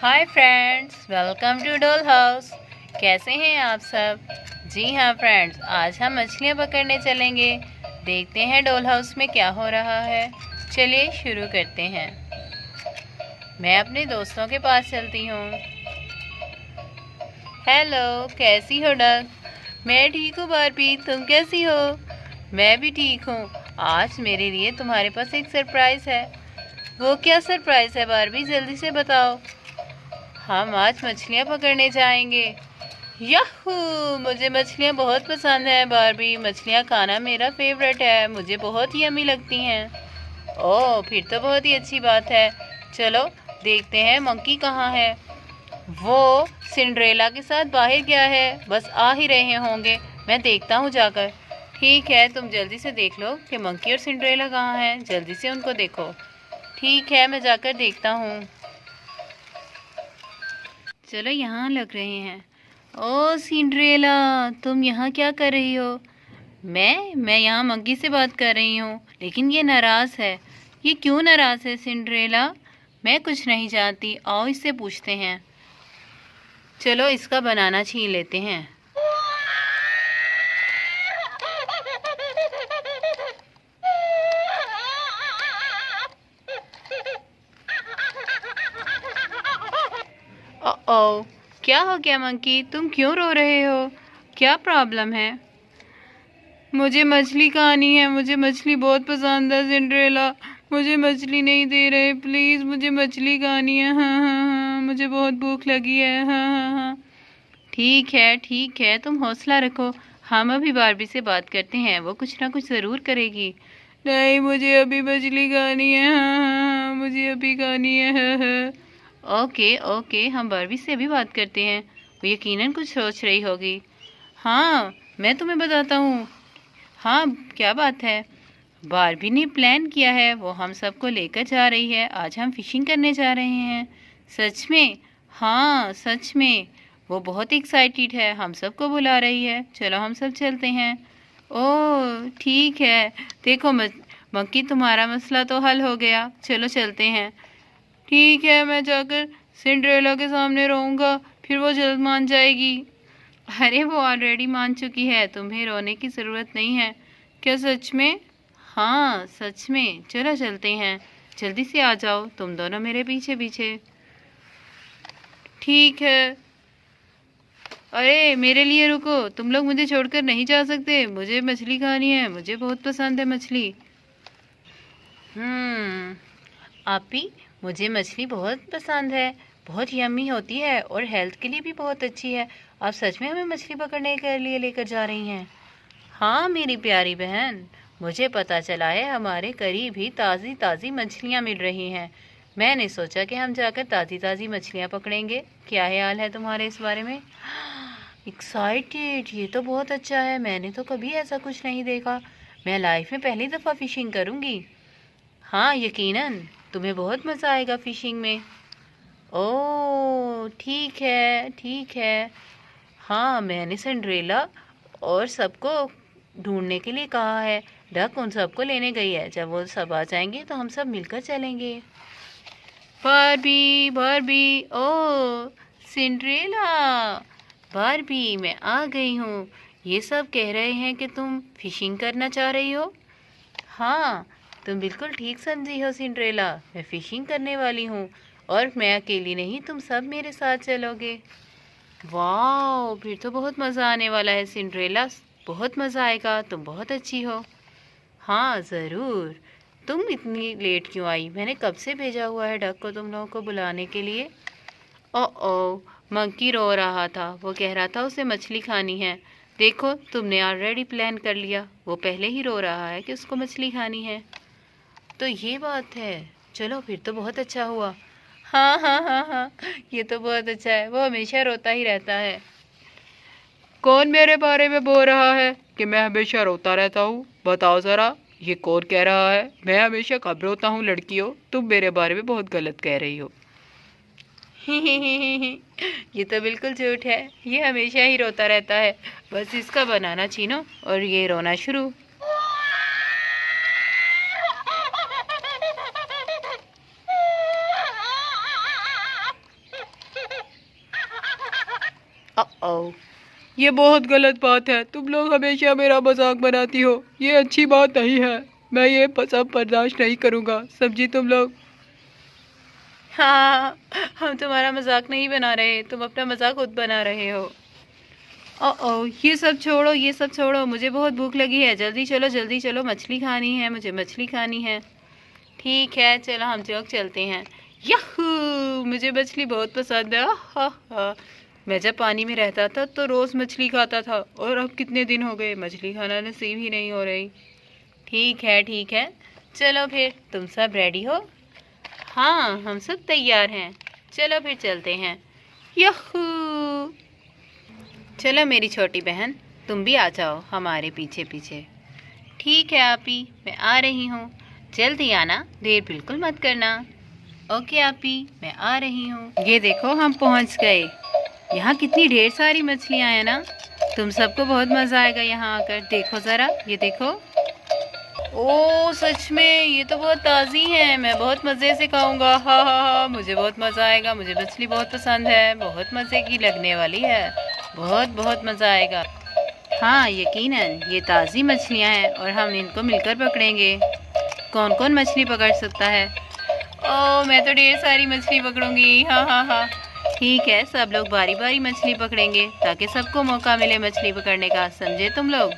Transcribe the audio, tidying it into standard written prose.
Hi friends, welcome to doll house. कैसे हैं आप सब? जी हाँ फ्रेंड्स, आज हम मछलियाँ पकड़ने चलेंगे। देखते हैं डॉल हाउस में क्या हो रहा है। चलिए शुरू करते हैं। मैं अपने दोस्तों के पास चलती हूँ। हेलो, कैसी हो डक? मैं ठीक हूँ बारबी, तुम कैसी हो? मैं भी ठीक हूँ। आज मेरे लिए तुम्हारे पास एक सरप्राइज़ है। वो क्या सरप्राइज़ है बारबी, जल्दी से बताओ। हम आज मछलियाँ पकड़ने जाएंगे। याहू! मुझे मछलियाँ बहुत पसंद हैं बारबी। मछलियाँ खाना मेरा फेवरेट है, मुझे बहुत ही यम्मी लगती हैं। ओह, फिर तो बहुत ही अच्छी बात है। चलो देखते हैं मंकी कहाँ है। वो सिंड्रेला के साथ बाहर गया है, बस आ ही रहे होंगे। मैं देखता हूँ जाकर। ठीक है, तुम जल्दी से देख लो कि मंकी और सिंड्रेला कहाँ हैं। जल्दी से उनको देखो। ठीक है, मैं जाकर देखता हूँ। चलो, यहाँ लग रहे हैं। ओ सिंड्रेला, तुम यहाँ क्या कर रही हो? मैं यहाँ मंकी से बात कर रही हूँ, लेकिन ये नाराज़ है। ये क्यों नाराज़ है सिंड्रेला? मैं कुछ नहीं जानती, आओ इससे पूछते हैं। चलो इसका बनाना छीन लेते हैं। ओ, क्या हो गया मंकी? तुम क्यों रो रहे हो? क्या प्रॉब्लम है? मुझे मछली खानी है, मुझे मछली बहुत पसंद है सिंड्रेला। मुझे मछली नहीं दे रहे, प्लीज़ मुझे मछली खानी है। हाँ हाँ हाँ, मुझे बहुत भूख लगी है। हाँ हाँ हाँ, ठीक है, तुम हौसला रखो। हम अभी बारबी से बात करते हैं, वो कुछ ना कुछ ज़रूर करेगी। नहीं, मुझे अभी मछली खानी है। हाँ हाँ हाँ, मुझे अभी खानी है। हाँ हाँ। ओके ओके, हम बारबी से अभी बात करते हैं। वो यकीनन कुछ सोच रही होगी। हाँ, मैं तुम्हें बताता हूँ। हाँ, क्या बात है? बारबी ने प्लान किया है, वो हम सबको लेकर जा रही है। आज हम फिशिंग करने जा रहे हैं। सच में? हाँ, सच में। वो बहुत एक्साइटेड है, हम सबको बुला रही है। चलो हम सब चलते हैं। ओह, ठीक है। देखो मंकी, तुम्हारा मसला तो हल हो गया। चलो चलते हैं। ठीक है, मैं जाकर सिंड्रेला के सामने रहूँगा, फिर वो जल्द मान जाएगी। अरे वो ऑलरेडी मान चुकी है, तुम्हें रोने की ज़रूरत नहीं है। क्या सच में? हाँ, सच में। चलो चलते हैं, जल्दी से आ जाओ, तुम दोनों मेरे पीछे पीछे। ठीक है। अरे मेरे लिए रुको, तुम लोग मुझे छोड़कर नहीं जा सकते। मुझे मछली खानी है, मुझे बहुत पसंद है मछली। आपी, मुझे मछली बहुत पसंद है। बहुत यम्मी होती है और हेल्थ के लिए भी बहुत अच्छी है। आप सच में हमें मछली पकड़ने के लिए लेकर जा रही हैं? हाँ मेरी प्यारी बहन, मुझे पता चला है हमारे करीब ही ताज़ी ताज़ी मछलियाँ मिल रही हैं। मैंने सोचा कि हम जाकर ताज़ी ताज़ी मछलियाँ पकड़ेंगे। क्या ख्याल है तुम्हारे इस बारे में? एक्साइटेड, ये तो बहुत अच्छा है। मैंने तो कभी ऐसा कुछ नहीं देखा। मैं लाइफ में पहली दफ़ा फ़िशिंग करूँगी। हाँ यकीनन, तुम्हें बहुत मज़ा आएगा फ़िशिंग में। ओह, ठीक है ठीक है। हाँ, मैंने सिंड्रेला और सबको ढूंढने के लिए कहा है। डक उन सबको लेने गई है। जब वो सब आ जाएंगे तो हम सब मिलकर चलेंगे। बारबी बारबी, ओह सिंड्रेला। बारबी, मैं आ गई हूँ। ये सब कह रहे हैं कि तुम फिशिंग करना चाह रही हो। हाँ, तुम बिल्कुल ठीक समझी हो सिंड्रेला। मैं फिशिंग करने वाली हूँ और मैं अकेली नहीं, तुम सब मेरे साथ चलोगे। वाह, फिर तो बहुत मज़ा आने वाला है सिंड्रेला। बहुत मज़ा आएगा, तुम बहुत अच्छी हो। हाँ ज़रूर। तुम इतनी लेट क्यों आई? मैंने कब से भेजा हुआ है डक को तुम लोगों को बुलाने के लिए। ओ, मंकी रो रहा था। वो कह रहा था उसे मछली खानी है। देखो, तुमने ऑलरेडी प्लान कर लिया। वो पहले ही रो रहा है कि उसको मछली खानी है। तो ये बात है। चलो फिर तो बहुत अच्छा हुआ। हाँ हाँ हाँ हाँ, ये तो बहुत अच्छा है। वो हमेशा रोता ही रहता है। कौन मेरे बारे में बोल रहा है कि मैं हमेशा रोता रहता हूँ? बताओ ज़रा, ये कौन कह रहा है? मैं हमेशा कब रोता हूँ लड़कियों? तुम मेरे बारे में बहुत गलत कह रही हो। ये तो बिल्कुल झूठ है। ये हमेशा ही रोता रहता है। बस इसका बनाना छीनो और ये रोना शुरू। ओ ये बहुत गलत बात है। तुम लोग हमेशा मेरा मजाक बनाती हो, ये अच्छी बात नहीं है। मैं ये सब बर्दाश्त नहीं करूँगा। सब्जी तुम लोग। हाँ, हम तुम्हारा मजाक नहीं बना रहे, तुम अपना मजाक खुद बना रहे हो। ओ ये सब छोड़ो, ये सब छोड़ो, मुझे बहुत भूख लगी है। जल्दी चलो, मछली खानी है, मुझे मछली खानी है। ठीक है, चलो हम लोग चलते हैं। यहू, मुझे मछली बहुत पसंद है। हा। मैं जब पानी में रहता था तो रोज़ मछली खाता था, और अब कितने दिन हो गए मछली खाना नसीब ही नहीं हो रही। ठीक है, चलो फिर तुम सब रेडी हो? हाँ, हम सब तैयार हैं। चलो फिर चलते हैं। यहू, चलो मेरी छोटी बहन, तुम भी आ जाओ हमारे पीछे पीछे। ठीक है आपी, मैं आ रही हूँ। जल्दी आना, देर बिल्कुल मत करना। ओके आपी, मैं आ रही हूँ। ये देखो हम पहुँच गए। यहाँ कितनी ढेर सारी मछलियाँ हैं ना। तुम सबको बहुत मज़ा आएगा यहाँ आकर। देखो ज़रा, ये देखो। ओ सच में, ये तो बहुत ताज़ी है। मैं बहुत मज़े से खाऊंगा। हा, मुझे बहुत मज़ा आएगा। मुझे मछली बहुत पसंद है, बहुत मज़े की लगने वाली है। बहुत मज़ा आएगा। हाँ, यकीनन ये ताज़ी मछलियाँ हैं और हम इनको मिलकर पकड़ेंगे। कौन कौन मछली पकड़ सकता है? ओह, मैं तो ढेर सारी मछली पकड़ूंगी। हाँ। ठीक है, सब लोग बारी बारी मछली पकड़ेंगे ताकि सबको मौका मिले मछली पकड़ने का। समझे तुम लोग?